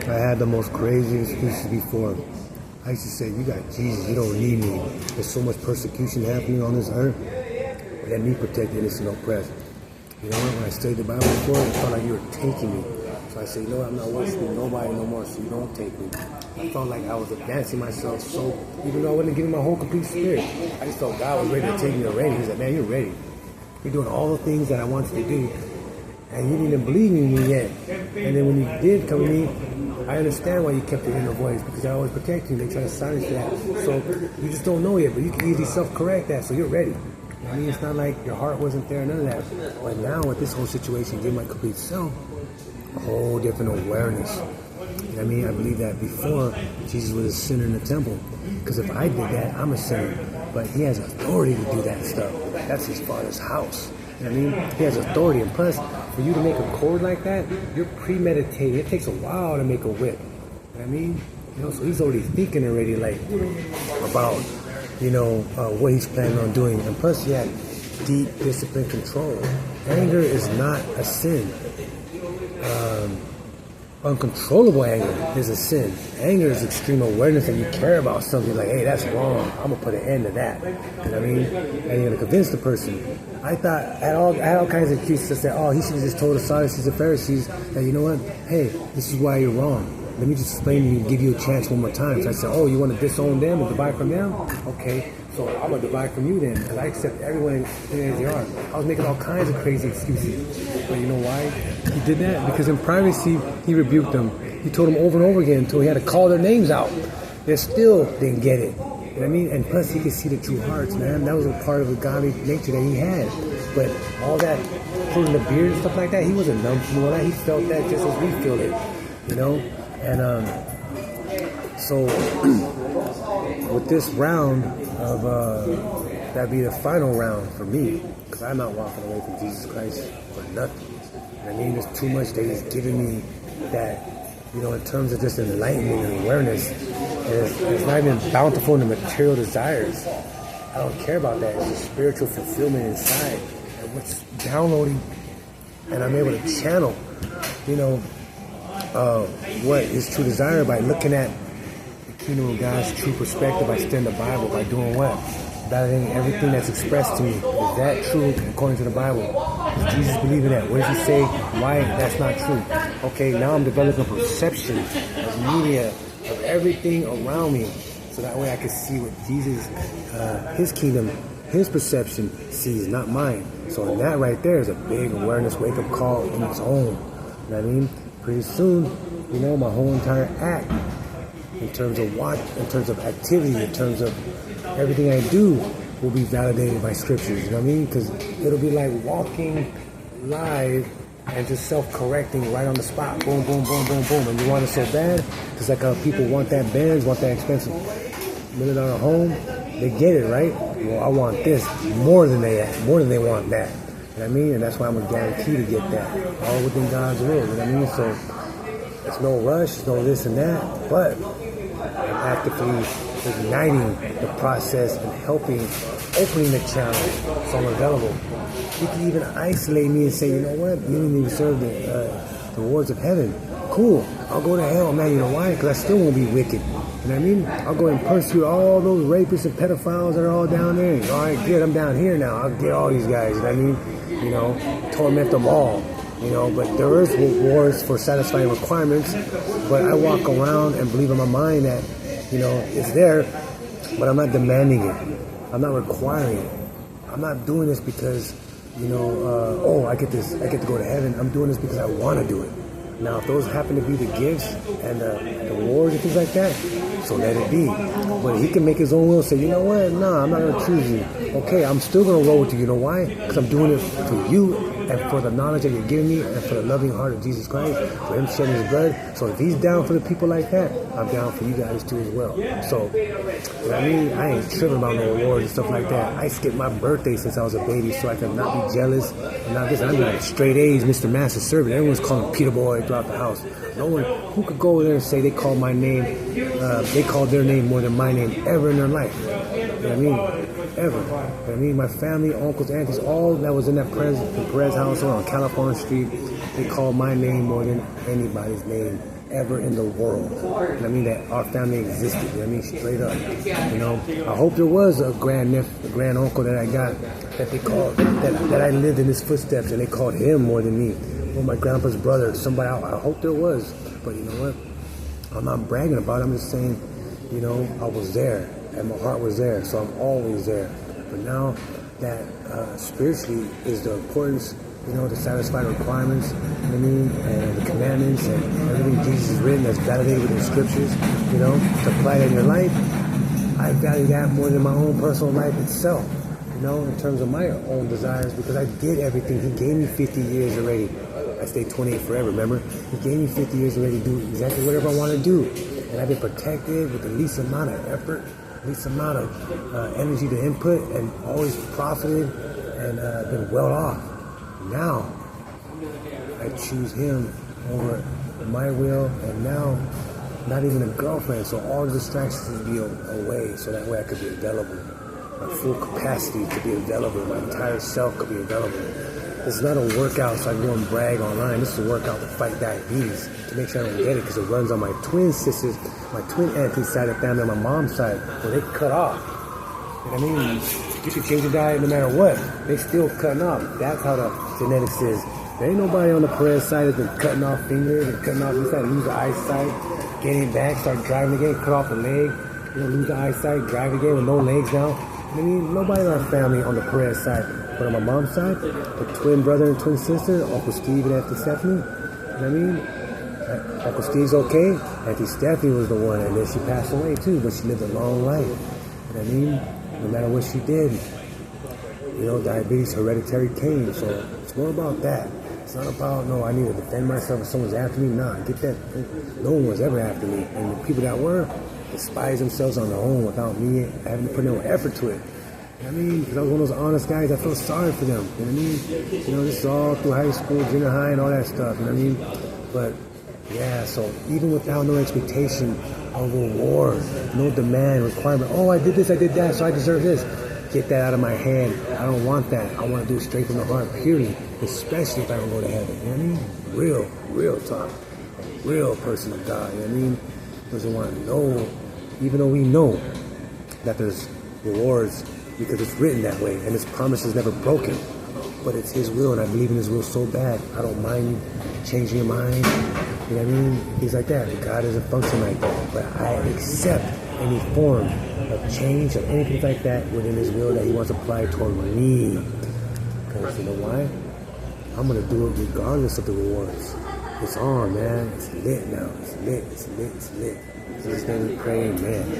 I had the most crazy excuses before. I used to say, you got Jesus, you don't need me. There's so much persecution happening on this earth. Let me protect the innocent oppressed. You know, when I studied the Bible before, it felt like you were taking me. So I said, you know what, I'm not worshiping nobody no more, so you don't take me. I felt like I was advancing myself so, even though I wasn't giving my whole complete spirit, I just felt God was ready to take me already. He was like, man, you're ready. You're doing all the things that I want you to do. And you didn't even believe in me yet. And then when you did come to me, I understand why you kept your inner voice, because I always protect you. They try to silence that. So you just don't know yet, but you can easily self-correct that, so you're ready. I mean, it's not like your heart wasn't there, none of that. But now with this whole situation, give my complete self a whole different awareness. You know what I mean? I believe that before, Jesus was a sinner in the temple. Because if I did that, I'm a sinner. But he has authority to do that stuff. That's his Father's house. You know what I mean? He has authority. And plus, for you to make a cord like that, you're premeditating. It takes a while to make a whip. You know what I mean? You know, so he's already thinking already, like, about, what he's planning on doing. And plus, he had deep discipline control. Anger is not a sin. Uncontrollable anger is a sin. Anger is extreme awareness that you care about something, like, hey, that's wrong. I'm going to put an end to that. You know what I mean? And you're going to convince the person. I thought, I had all kinds of excuses. I said, he should have just told the Sadducees and Pharisees that, you know what? Hey, this is why you're wrong. Let me just explain to you and give you a chance one more time. So I said, you want to disown them and divide from them? Okay, so I'm going to divide from you then, because I accept everyone as they are. I was making all kinds of crazy excuses. But you know why he did that? Because in privacy, he rebuked them. He told them over and over again until he had to call their names out. They still didn't get it. You know what I mean? And plus, he could see the true hearts, man. That was a part of the godly nature that he had. But all that, pulling the beard and stuff like that, he wasn't numb from all that. He felt that just as we feel it, you know? And so with this round of, that'd be the final round for me, because I'm not walking away from Jesus Christ for nothing. I mean, there's too much that he's giving me that, in terms of just enlightenment and awareness, it's not even bountiful in the material desires. I don't care about that. It's a spiritual fulfillment inside, and what's downloading, and I'm able to channel, what is true desire by looking at the kingdom of God's true perspective, by studying the Bible, by doing what? Validating everything that's expressed to me. Is that true according to the Bible? Does Jesus believe in that? What does he say? Why that's not true? Okay, now I'm developing a perception of media, of everything around me, so that way I can see what Jesus, his kingdom, his perception sees, not mine. So in that right there is a big awareness wake-up call in its own. You know what I mean? Pretty soon, my whole entire act, in terms of in terms of activity, in terms of everything I do, will be validated by scriptures. You know what I mean? Because it'll be like walking live and just self-correcting right on the spot. Boom, boom, boom, boom, boom. And you want it so bad, because like how people want that Benz, want that expensive $1 million home, they get it, right? Well, I want this more than they want that. You know what I mean? And that's why I'm a guarantee to get that. All within God's will. You know what I mean? So it's no rush, no this and that, but I'm actively igniting the process and helping, opening the channel so I'm available. You can even isolate me and say, you know what? You didn't even serve the rewards of heaven. Cool. I'll go to hell, man. You know why? Because I still won't be wicked. You know what I mean? I'll go and persecute all those rapists and pedophiles that are all down there. And, all right, good. I'm down here now. I'll get all these guys. You know what I mean? Torment them all. But there is rewards for satisfying requirements. But I walk around and believe in my mind that, it's there, but I'm not demanding it. I'm not requiring it. I'm not doing this because, I get to go to heaven. I'm doing this because I want to do it. Now, if those happen to be the gifts and the rewards and things like that, so let it be. But he can make his own will and say, you know what? No, I'm not going to choose you. Okay, I'm still going to roll with you. You know why? Because I'm doing it for you and for the knowledge that you're giving me and for the loving heart of Jesus Christ, for him shedding his blood. So if he's down for the people like that, I'm down for you guys too as well. So, I ain't tripping about no awards and stuff like that. I skipped my birthday since I was a baby so I could not be jealous. And now this, I'm like straight A's, Mr. Master Servant. Everyone's calling Peter Boy throughout the house. No one who could go there and say they called my name, they called their name more than my name ever in their life. You know what I mean? Ever. You know what I mean? My family, uncles, aunties, all that was in that Perez house on California Street, they call my name more than anybody's name ever in the world. And I mean that our family existed. I mean straight up. You know, I hope there was a grand uncle that I got that they called that I lived in his footsteps and they called him more than me. Or my grandpa's brother, somebody. I hope there was. But you know what? I'm not bragging about it. I'm just saying, you know, I was there and my heart was there, so I'm always there. But now that spiritually is the importance, you know, to satisfy the requirements, you know what I mean, and the commandments and everything Jesus has written that's validated within the scriptures, you know, to apply that in your life. I value that more than my own personal life itself, you know, in terms of my own desires, because I did everything. He gave me 50 years already. I stayed 28 forever, remember? He gave me 50 years already to do exactly whatever I want to do. And I've been protected with the least amount of effort, least amount of energy to input, and always profited and been well off. Now, I choose him over my will, and now, not even a girlfriend, so all the distractions will be away, so that way I could be available. My full capacity to be available, my entire self could be available. This is not a workout so I can go and brag online. This is a workout to fight diabetes, to make sure I don't get it, because it runs on my twin sisters, my twin auntie's side of the family, on my mom's side, where they cut off. You know what I mean? You can change your diet no matter what. They still cutting off. That's how the genetics is. There ain't nobody on the Perez side that's been cutting off fingers and cutting off this side, lose the eyesight, getting back, start driving again, cut off a leg, you know, lose the eyesight, drive again with no legs now. I mean, nobody in our family on the Perez side. But on my mom's side, the twin brother and twin sister, Uncle Steve and Auntie Stephanie, you know what I mean? Uncle Steve's okay. Auntie Stephanie was the one, and then she passed away too, but she lived a long life. You know what I mean? No matter what she did, you know, diabetes hereditary came, so it's more about that. It's not about, no, I need to defend myself if someone's after me. Nah, get that. No one was ever after me. And the people that were despise themselves on their own without me having to put no effort to it. You know what I mean? Because I was one of those honest guys. I feel sorry for them. You know what I mean? You know, this is all through high school, junior high, and all that stuff. You know what I mean? But, yeah, so even without no expectation of reward, no demand, requirement, oh, I did this, I did that, so I deserve this. Get that out of my head. I don't want that. I want to do it straight from the heart, purely, especially if I don't go to heaven. You know what I mean? Real talk. A real person of God. You know what I mean? Doesn't want to know, even though we know that there's rewards, because it's written that way, and his promise is never broken. But it's his will, and I believe in his will so bad. I don't mind changing your mind. You know what I mean? Things like that. God doesn't function like that. But I accept any form of change or anything like that within his will that he wants to apply toward me. Because you know why? I'm going to do it regardless of the rewards. It's on, man. It's lit now. It's lit. It's lit. It's lit. So this thing we pray, man.